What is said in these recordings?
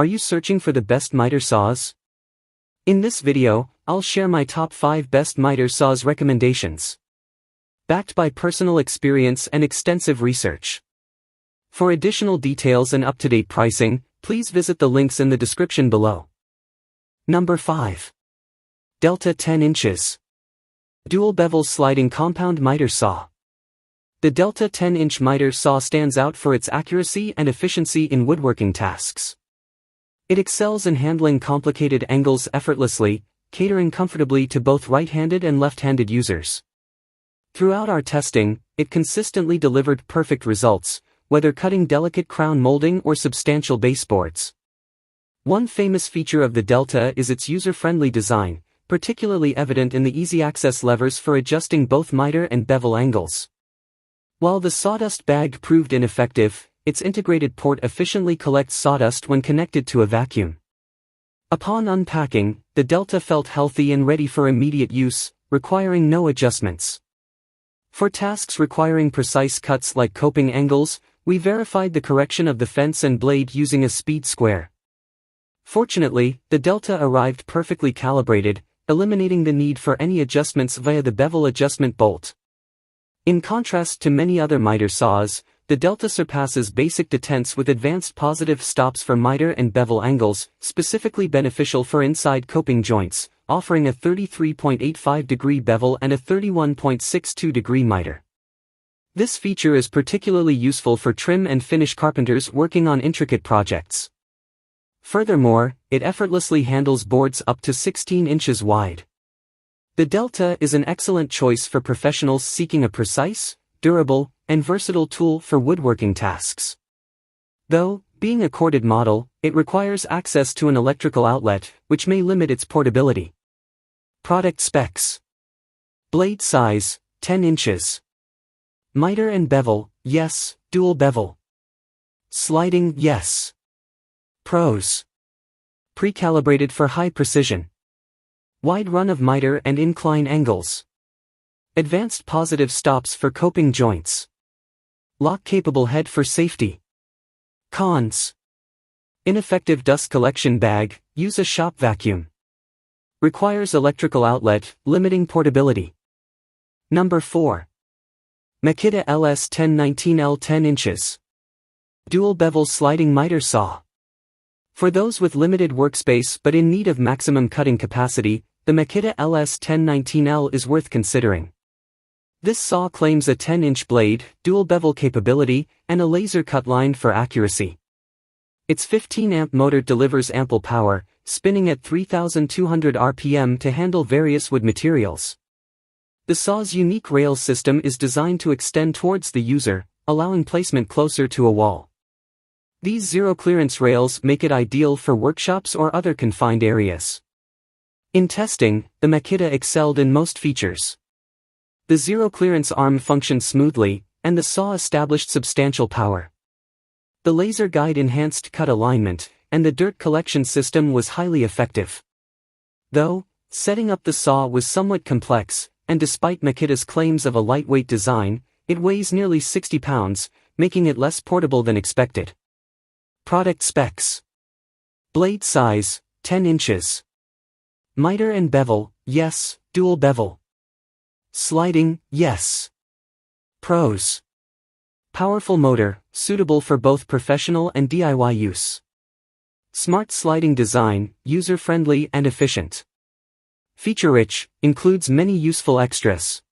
Are you searching for the best miter saws? In this video, I'll share my top 5 best miter saws recommendations, backed by personal experience and extensive research. For additional details and up-to-date pricing, please visit the links in the description below. Number 5. Delta 10 inches. Dual bevel sliding compound miter saw. The Delta 10-inch miter saw stands out for its accuracy and efficiency in woodworking tasks. It excels in handling complicated angles effortlessly, catering comfortably to both right-handed and left-handed users. Throughout our testing, it consistently delivered perfect results, whether cutting delicate crown molding or substantial baseboards. One famous feature of the Delta is its user-friendly design, particularly evident in the easy-access levers for adjusting both miter and bevel angles. While the sawdust bag proved ineffective, its integrated port efficiently collects sawdust when connected to a vacuum. Upon unpacking, the Delta felt healthy and ready for immediate use, requiring no adjustments. For tasks requiring precise cuts like coping angles, we verified the correction of the fence and blade using a speed square. Fortunately, the Delta arrived perfectly calibrated, eliminating the need for any adjustments via the bevel adjustment bolt. In contrast to many other miter saws, the Delta surpasses basic detents with advanced positive stops for miter and bevel angles, specifically beneficial for inside coping joints, offering a 33.85-degree bevel and a 31.62-degree miter. This feature is particularly useful for trim and finish carpenters working on intricate projects. Furthermore, it effortlessly handles boards up to 16 inches wide. The Delta is an excellent choice for professionals seeking a precise, durable, and versatile tool for woodworking tasks. Though, being a corded model, it requires access to an electrical outlet, which may limit its portability. Product specs. Blade size, 10 inches. Miter and bevel, yes, dual bevel. Sliding, yes. Pros. Pre-calibrated for high precision. Wide run of miter and incline angles. Advanced positive stops for coping joints. Lock-capable head for safety. Cons. Ineffective dust collection bag, use a shop vacuum. Requires electrical outlet, limiting portability. Number 4. Makita LS1019L 10 inches. Dual bevel sliding miter saw. For those with limited workspace but in need of maximum cutting capacity, the Makita LS1019L is worth considering. This saw claims a 10-inch blade, dual bevel capability, and a laser cut line for accuracy. Its 15-amp motor delivers ample power, spinning at 3,200 RPM to handle various wood materials. The saw's unique rail system is designed to extend towards the user, allowing placement closer to a wall. These zero-clearance rails make it ideal for workshops or other confined areas. In testing, the Makita excelled in most features. The zero-clearance arm functioned smoothly, and the saw established substantial power. The laser guide enhanced cut alignment, and the dirt collection system was highly effective. Though, setting up the saw was somewhat complex, and despite Makita's claims of a lightweight design, it weighs nearly 60 pounds, making it less portable than expected. Product specs. Blade size, 10 inches. Miter and bevel, yes, dual bevel. Sliding, yes. Pros. Powerful motor, suitable for both professional and DIY use. Smart sliding design, user-friendly and efficient. Feature-rich, includes many useful extras.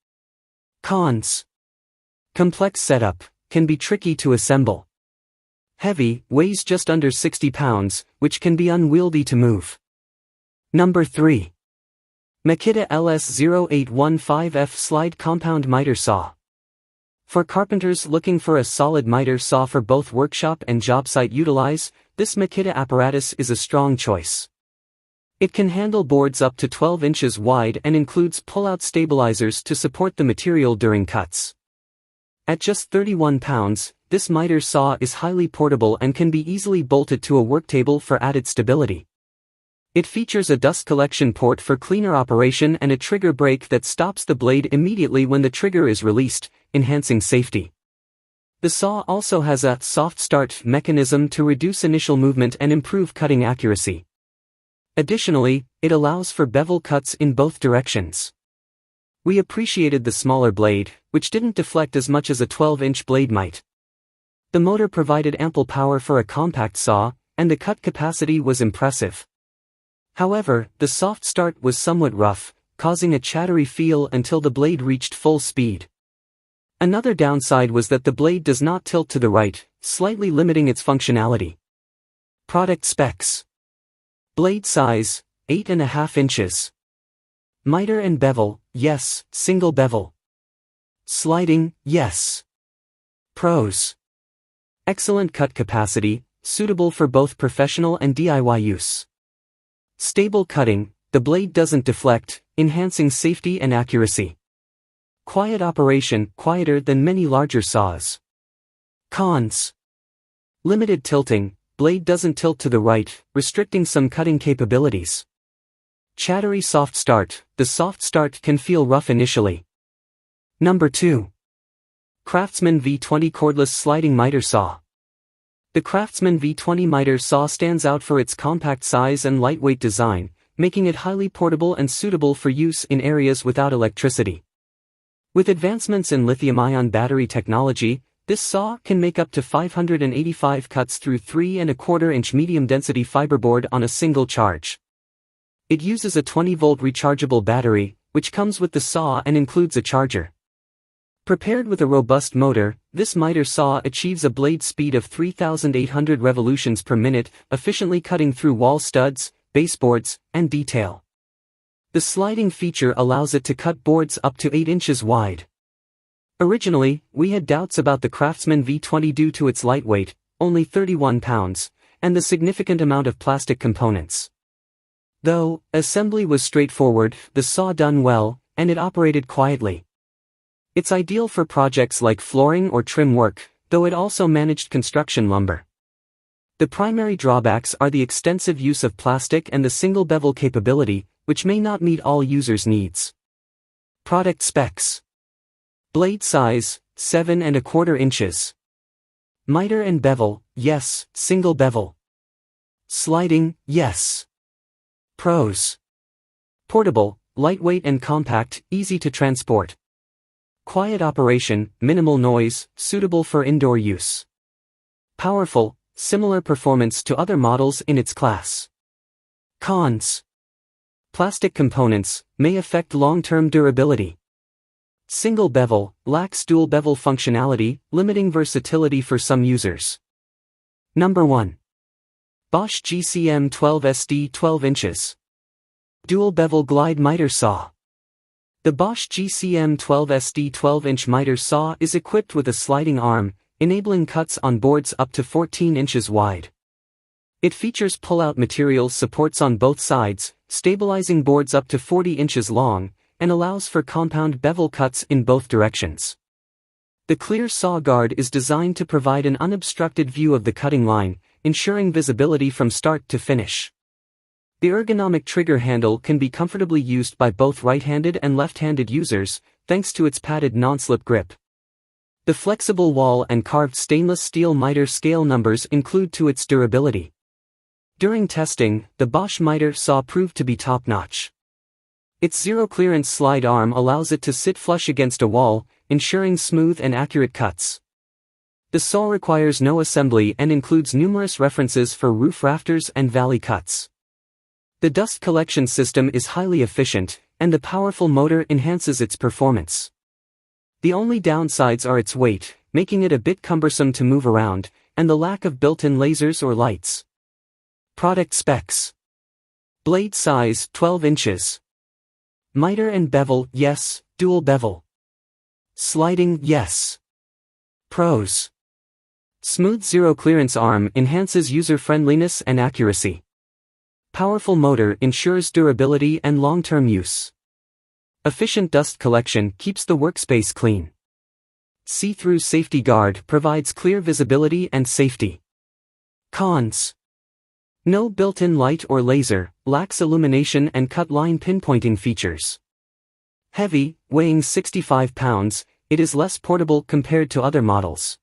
Cons. Complex setup, can be tricky to assemble. Heavy, weighs just under 60 pounds, which can be unwieldy to move. Number 3. Makita LS0815F Slide Compound Miter Saw. For carpenters looking for a solid miter saw for both workshop and job site utilize, this Makita apparatus is a strong choice. It can handle boards up to 12 inches wide and includes pull-out stabilizers to support the material during cuts. At just 31 pounds, this miter saw is highly portable and can be easily bolted to a worktable for added stability. It features a dust collection port for cleaner operation and a trigger brake that stops the blade immediately when the trigger is released, enhancing safety. The saw also has a soft start mechanism to reduce initial movement and improve cutting accuracy. Additionally, it allows for bevel cuts in both directions. We appreciated the smaller blade, which didn't deflect as much as a 12-inch blade might. The motor provided ample power for a compact saw, and the cut capacity was impressive. However, the soft start was somewhat rough, causing a chattery feel until the blade reached full speed. Another downside was that the blade does not tilt to the right, slightly limiting its functionality. Product specs. Blade size, 8.5 inches. Miter and bevel, yes, single bevel. Sliding, yes. Pros. Excellent cut capacity, suitable for both professional and DIY use. Stable cutting, the blade doesn't deflect, enhancing safety and accuracy. Quiet operation, quieter than many larger saws. Cons. Limited tilting, blade doesn't tilt to the right, restricting some cutting capabilities. Chattery soft start, the soft start can feel rough initially. Number 2. Craftsman V20 Cordless Sliding Miter Saw. The Craftsman V20 miter saw stands out for its compact size and lightweight design, making it highly portable and suitable for use in areas without electricity. With advancements in lithium-ion battery technology, this saw can make up to 585 cuts through 3¼ inch medium-density fiberboard on a single charge. It uses a 20-volt rechargeable battery, which comes with the saw and includes a charger. Prepared with a robust motor, this miter saw achieves a blade speed of 3,800 revolutions per minute, efficiently cutting through wall studs, baseboards, and detail. The sliding feature allows it to cut boards up to 8 inches wide. Originally, we had doubts about the Craftsman V20 due to its lightweight, only 31 pounds, and the significant amount of plastic components. Though assembly was straightforward, the saw done well, and it operated quietly. It's ideal for projects like flooring or trim work, though it also managed construction lumber. The primary drawbacks are the extensive use of plastic and the single bevel capability, which may not meet all users' needs. Product specs. Blade size, 7¼ inches. Miter and bevel, yes, single bevel. Sliding, yes. Pros. Portable, lightweight and compact, easy to transport. Quiet operation, minimal noise, suitable for indoor use. Powerful, similar performance to other models in its class. Cons. Plastic components may affect long-term durability. Single bevel, lacks dual bevel functionality, limiting versatility for some users. Number 1. Bosch GCM 12SD 12 inches. Dual bevel glide miter saw. The Bosch GCM 12SD 12-inch miter saw is equipped with a sliding arm, enabling cuts on boards up to 14 inches wide. It features pull-out material supports on both sides, stabilizing boards up to 40 inches long, and allows for compound bevel cuts in both directions. The clear saw guard is designed to provide an unobstructed view of the cutting line, ensuring visibility from start to finish. The ergonomic trigger handle can be comfortably used by both right-handed and left-handed users, thanks to its padded non-slip grip. The flexible wall and carved stainless steel miter scale numbers include to its durability. During testing, the Bosch miter saw proved to be top-notch. Its zero-clearance slide arm allows it to sit flush against a wall, ensuring smooth and accurate cuts. The saw requires no assembly and includes numerous references for roof rafters and valley cuts. The dust collection system is highly efficient, and the powerful motor enhances its performance. The only downsides are its weight, making it a bit cumbersome to move around, and the lack of built-in lasers or lights. Product specs. Blade size, 12 inches. Miter and bevel, yes, dual bevel. Sliding, yes. Pros. Smooth zero-clearance arm enhances user-friendliness and accuracy. Powerful motor ensures durability and long-term use. Efficient dust collection keeps the workspace clean. See-through safety guard provides clear visibility and safety. Cons. No built-in light or laser, lacks illumination and cut line pinpointing features. Heavy, weighing 65 pounds, it is less portable compared to other models.